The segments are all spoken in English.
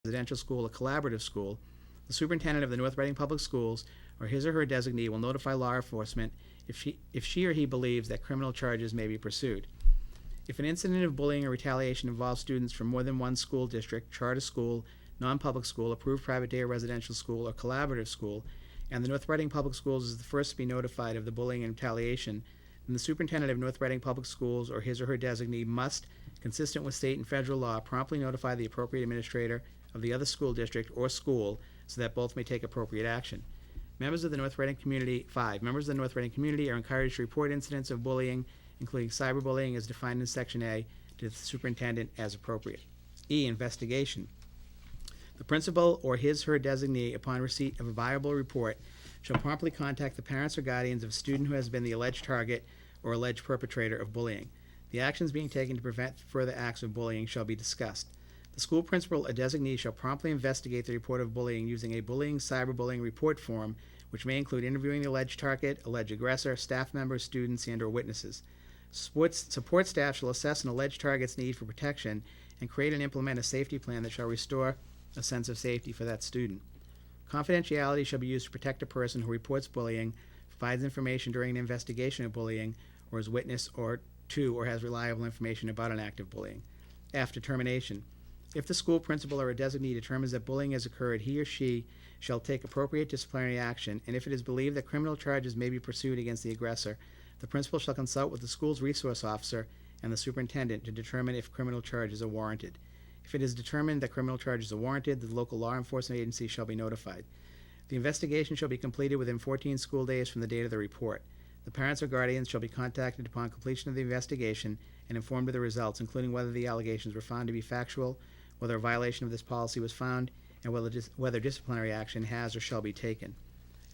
residential school or collaborative school, the superintendent of the North Reading Public Schools or his or her designee will notify law enforcement if she or he believes that criminal charges may be pursued. If an incident of bullying or retaliation involves students from more than one school district, charter school, non-public school, approved private day or residential school, or collaborative school, and the North Reading Public Schools is the first to be notified of the bullying and retaliation, then the superintendent of North Reading Public Schools or his or her designee must, consistent with state and federal law, promptly notify the appropriate administrator of the other school district or school so that both may take appropriate action. Members of the North Reading community are encouraged to report incidents of bullying, including cyberbullying as defined in Section A, to the superintendent as appropriate. E, investigation. The principal or his or her designee, upon receipt of a viable report, shall promptly contact the parents or guardians of a student who has been the alleged target or alleged perpetrator of bullying. The actions being taken to prevent further acts of bullying shall be discussed. The school principal or designee shall promptly investigate the report of bullying using a bullying cyberbullying report form, which may include interviewing the alleged target, alleged aggressor, staff members, students, and/or witnesses. Support staff shall assess an alleged target's need for protection and create and implement a safety plan that shall restore a sense of safety for that student. Confidentiality shall be used to protect a person who reports bullying, provides information during an investigation of bullying, or is witness or has reliable information about an act of bullying. F, determination. If the school principal or a designee determines that bullying has occurred, he or she shall take appropriate disciplinary action, and if it is believed that criminal charges may be pursued against the aggressor, the principal shall consult with the school's resource officer and the superintendent to determine if criminal charges are warranted. If it is determined that criminal charges are warranted, the local law enforcement agency shall be notified. The investigation shall be completed within 14 school days from the date of the report. The parents or guardians shall be contacted upon completion of the investigation and informed of the results, including whether the allegations were found to be factual, whether a violation of this policy was found, and whether disciplinary action has or shall be taken.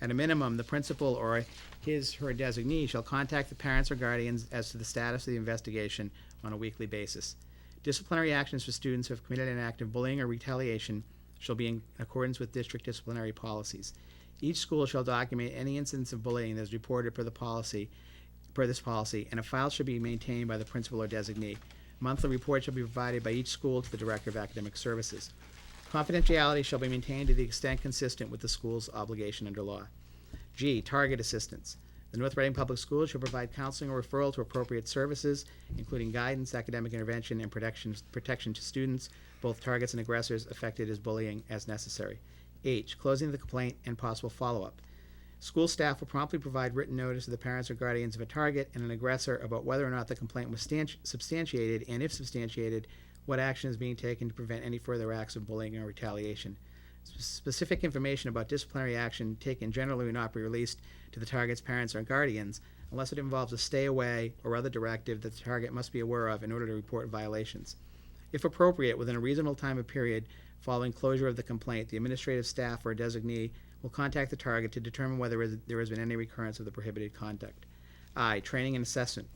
At a minimum, the principal or his or her designee shall contact the parents or guardians as to the status of the investigation on a weekly basis. Disciplinary actions for students who have committed an act of bullying or retaliation shall be in accordance with district disciplinary policies. Each school shall document any incidents of bullying that is reported per this policy, and a file should be maintained by the principal or designee. Monthly reports shall be provided by each school to the Director of Academic Services. Confidentiality shall be maintained to the extent consistent with the school's obligation under law. G, target assistance. The North Reading Public Schools shall provide counseling or referral to appropriate services, including guidance, academic intervention, and protection to students, both targets and aggressors affected as bullying, as necessary. H, closing the complaint and possible follow-up. School staff will promptly provide written notice to the parents or guardians of a target and an aggressor about whether or not the complaint was substantiated, and if substantiated, what action is being taken to prevent any further acts of bullying or retaliation. Specific information about disciplinary action taken generally will not be released to the target's parents or guardians unless it involves a stay away or other directive that the target must be aware of in order to report violations. If appropriate, within a reasonable time or period following closure of the complaint, the administrative staff or designee will contact the target to determine whether there has been any recurrence of the prohibited conduct. I, training and assessment.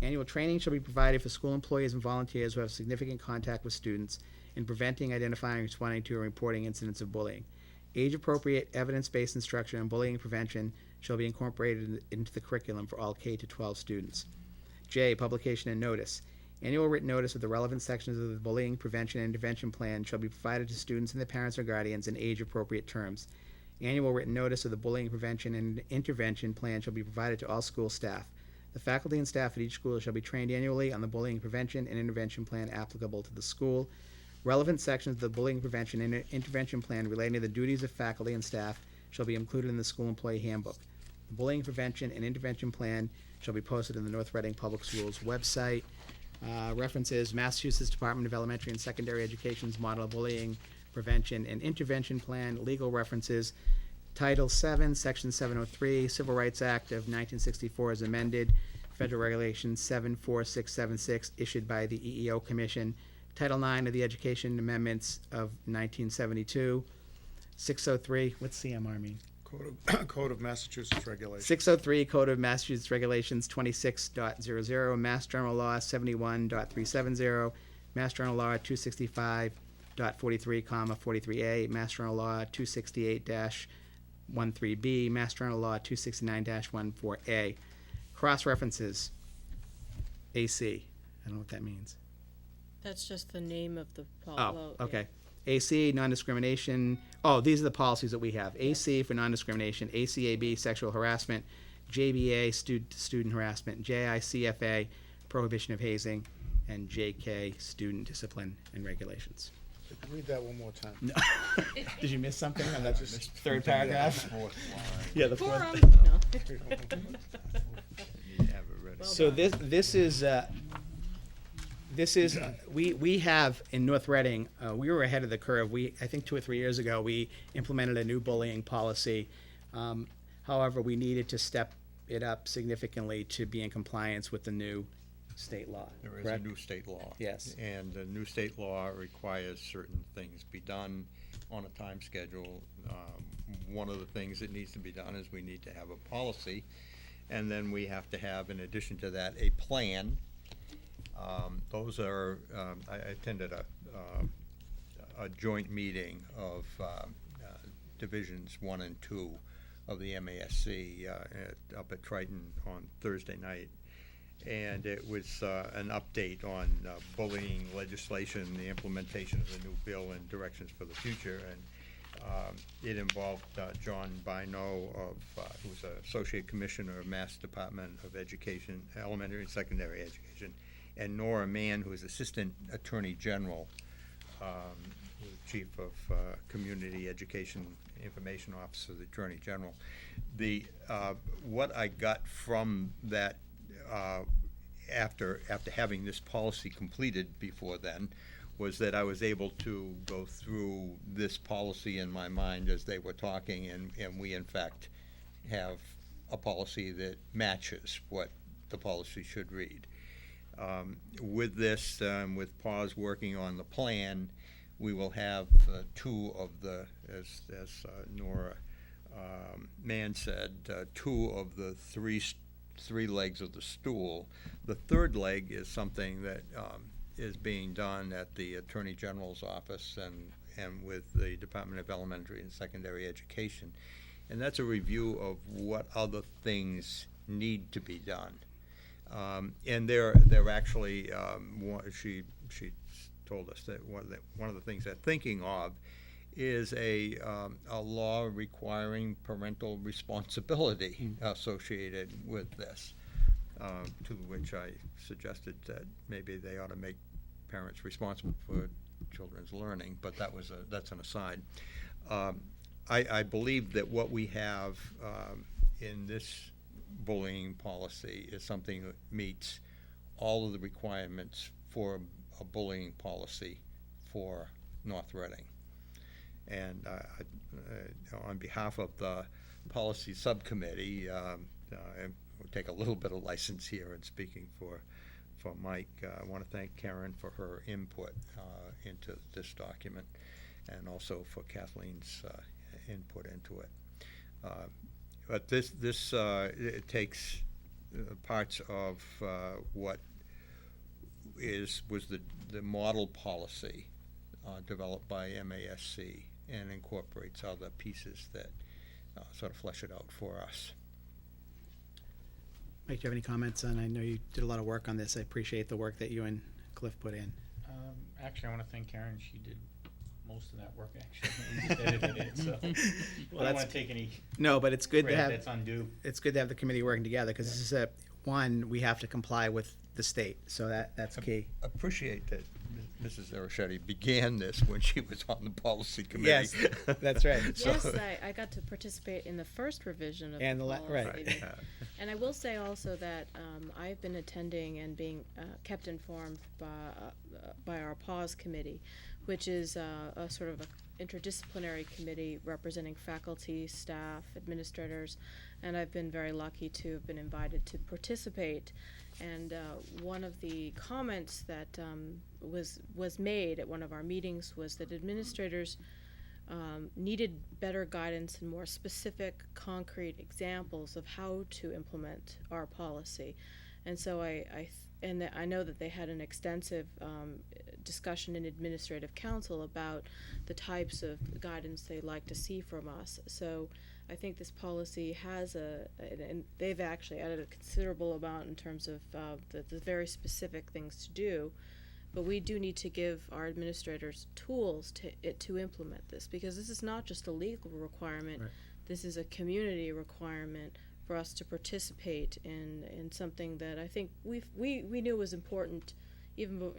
Annual training shall be provided for school employees and volunteers who have significant contact with students in preventing, identifying, responding to, and reporting incidents of bullying. Age-appropriate, evidence-based instruction on bullying prevention shall be incorporated into the curriculum for all K-12 students. J, publication and notice. Annual written notice of the relevant sections of the bullying prevention and intervention plan shall be provided to students and their parents or guardians in age-appropriate terms. Annual written notice of the bullying prevention and intervention plan shall be provided to all school staff. The faculty and staff at each school shall be trained annually on the bullying prevention and intervention plan applicable to the school. Relevant sections of the bullying prevention and intervention plan relating to the duties of faculty and staff shall be included in the school employee handbook. The bullying prevention and intervention plan shall be posted in the North Reading Public Schools website. References: Massachusetts Department of Elementary and Secondary Education's Model Bullying Prevention and Intervention Plan. Legal references: Title VII, Section 703, Civil Rights Act of 1964 as amended, Federal Regulation 74676 issued by the EEO Commission, Title IX of the Education Amendments of 1972, 603, what's CMR mean? Code of Massachusetts Regulations. 603 Code of Massachusetts Regulations 26.00, Mass General Law 71.370, Mass General Law 265.43, 43A, Mass General Law 268-13B, Mass General Law 269-14A. Cross references: AC. I don't know what that means. That's just the name of the Oh, okay. AC, non-discrimination. Oh, these are the policies that we have. AC for non-discrimination, ACAB, sexual harassment, JBA, student harassment, JICFA, prohibition of hazing, and JK, student discipline and regulations. Read that one more time. No. Did you miss something on that third paragraph? Yeah, the fourth. Quorum. No. So this is we have in North Reading, we were ahead of the curve. I think 2 or 3 years ago, we implemented a new bullying policy. However, we needed to step it up significantly to be in compliance with the new state law. There is correct? a new state law. Yes. And the new state law requires certain things be done on a time schedule. One of the things that needs to be done is we need to have a policy, and then we have to have, in addition to that, a plan. Those are, I attended a joint meeting of Divisions 1 and 2 of the MASC up at Triton on Thursday night. And it was an update on bullying legislation, the implementation of the new bill, and directions for the future. And it involved John Bino, who's Associate Commissioner of Mass Department of Education, Elementary and Secondary Education, and Nora Mann, who is Assistant Attorney General, Chief of Community Education Information Officer of the Attorney General. What I got from that after having this policy completed before then was that I was able to go through this policy in my mind as they were talking, and we in fact have a policy that matches what the policy should read. With this, with PAWS working on the plan, we will have two of the, as Nora Mann said, two of the three legs of the stool. The third leg is something that is being done at the Attorney General's office and with the Department of Elementary and Secondary Education. And that's a review of what other things need to be done. And they're actually, she told us that one of the things they're thinking of is a law requiring parental responsibility associated with this, to which I suggested that maybe they ought to make parents responsible for children's learning, but that's an aside. I believe that what we have in this bullying policy is something that meets all of the requirements for a bullying policy for North Reading. And on behalf of the policy subcommittee, I will take a little bit of license here in speaking for Mike. I want to thank Karen for her input into this document, and also for Kathleen's input into it. But this it takes parts of what was the model policy developed by MASC, and incorporates other pieces that sort of flesh it out for us. Mike, do you have any comments on? I know you did a lot of work on this. I appreciate the work that you and Cliff put in. Actually, I want to thank Karen. She did most of that work, actually, and just edited it, so I don't want to take any No, but it's good to credit have. that's undue. It's good to have the committee working together, because this is one, we have to comply with the state, so that's key. Appreciate that Mrs. Araschetti began this when she was on the policy committee. Yes, that's right. Yes, I got to participate in the first revision of And the the policy. right. And I will say also that I've been attending and being kept informed by our PAWS committee, which is a sort of a interdisciplinary committee representing faculty, staff, administrators, and I've been very lucky to have been invited to participate. And one of the comments that was made at one of our meetings was that administrators needed better guidance and more specific, concrete examples of how to implement our policy. And so I know that they had an extensive discussion in administrative council about the types of guidance they'd like to see from us. So I think this policy has and they've actually added a considerable amount in terms of the very specific things to do. But we do need to give our administrators tools to implement this, because this is not just a legal requirement. Right. This is a community requirement for us to participate in something that I think we knew was important even,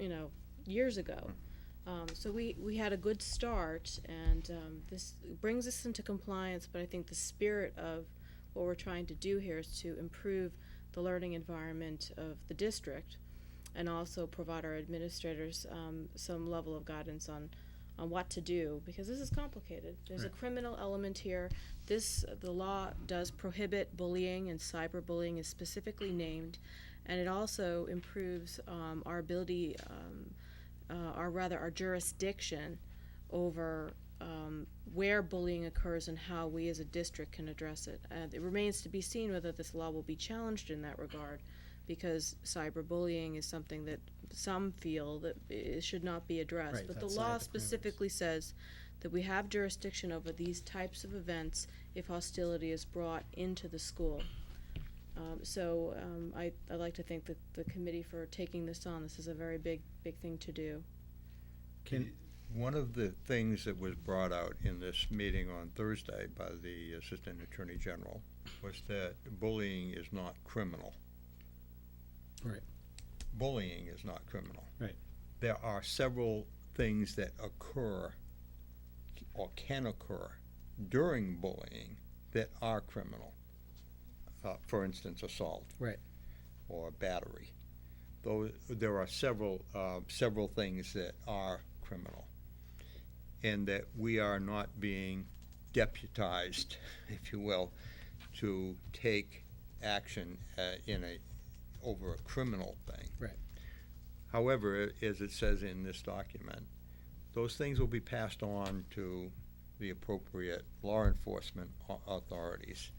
years ago. So we had a good start, and this brings us into compliance, but I think the spirit of what we're trying to do here is to improve the learning environment of the district, and also provide our administrators some level of guidance on what to do, because this is complicated. There's a criminal element here. The law does prohibit bullying, and cyberbullying is specifically named, and it also improves our ability, our jurisdiction over where bullying occurs and how we as a district can address it. It remains to be seen whether this law will be challenged in that regard, because cyberbullying is something that some feel that it should not be addressed. Right, But the outside law the parameters. specifically says that we have jurisdiction over these types of events if hostility is brought into the school. I'd like to thank the committee for taking this on. This is a very big thing to do. One of the things that was brought out in this meeting on Thursday by the Assistant Attorney General was that bullying is not criminal. Right. Bullying is not criminal. Right. There are several things that occur or can occur during bullying that are criminal. For instance, assault. Right. Or battery. Though there are several things that are criminal, and that we are not being deputized, if you will, to take action over a criminal thing. Right. However, as it says in this document, those things will be passed on to the appropriate law enforcement authorities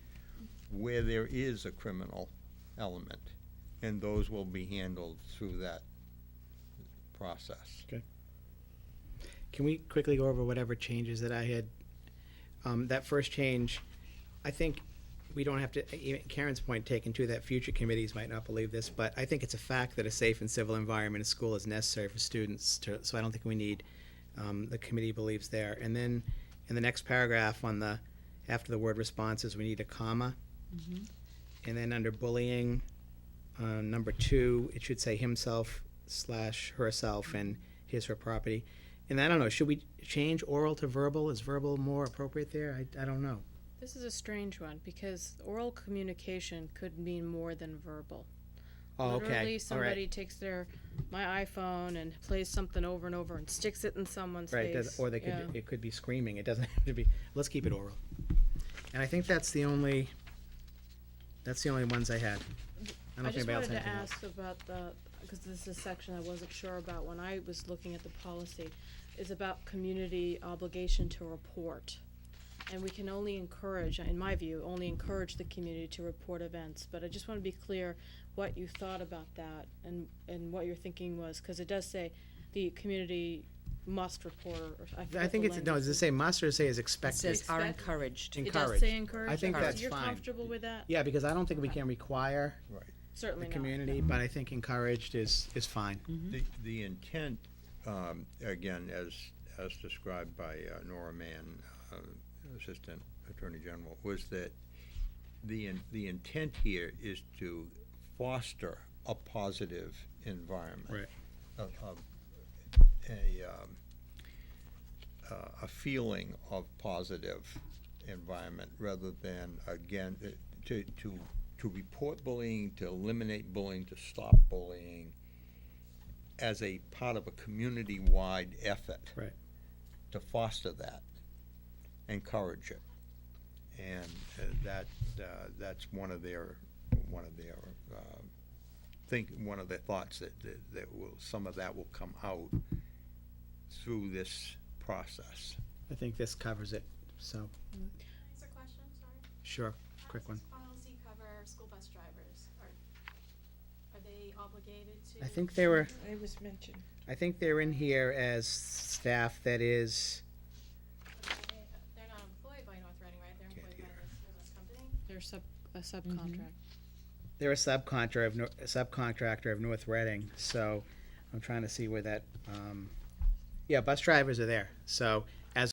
where there is a criminal element, and those will be handled through that process. Can we quickly go over whatever changes that I had? That first change, I think we don't have to, even Karen's point taken too, that future committees might not believe this, but I think it's a fact that a safe and civil environment in school is necessary for students so I don't think we need, the committee believes there. And then in the next paragraph after the word responses, we need a comma. And then under bullying, number 2, it should say himself/herself and his/her property. And I don't know, should we change oral to verbal? Is verbal more appropriate there? I don't know. This is a strange one, because oral communication could mean more than verbal. Oh, okay, Literally, all right. somebody takes my iPhone and plays something over and over and sticks it in someone's Right, face. or it could be screaming, it doesn't have to be, let's keep it oral. And I think that's the only ones I had. I don't know I if just anybody else wanted had to anything else. ask about because this is a section I wasn't sure about when I was looking at the policy, is about community obligation to report. And we can only encourage, in my view, the community to report events. But I just want to be clear what you thought about that and what your thinking was, because it does say the community must report, or I I forget think the does language. it say must or say is It expected? says are Expect- encouraged. It does encouraged. say encourage? I think Okay, that's so you're fine. comfortable with that? Yeah, because I don't think we can require Right. Certainly the not. community, but I think encouraged is fine. The intent, again, as described by Nora Mann, Assistant Attorney General, was that the intent here is to foster a positive environment. Right. A feeling of positive environment, rather than, again, to report bullying, to eliminate bullying, to stop bullying as a part of a community-wide effort. Right. To foster that, encourage it. And that's one of their one of their thoughts that some of that will come out through this process. I think this covers it, so, Is there a question, sorry? sure, quick one. How does this policy cover school bus drivers? Are they obligated to? I think they were, It was mentioned. I think they're in here as staff that is, They're not employed by North Reading, right? They're Can't employed by hear. the school bus company? They're a subcontract. they're a subcontractor of North Reading, so, I'm trying to see where that, yeah, bus drivers are there. So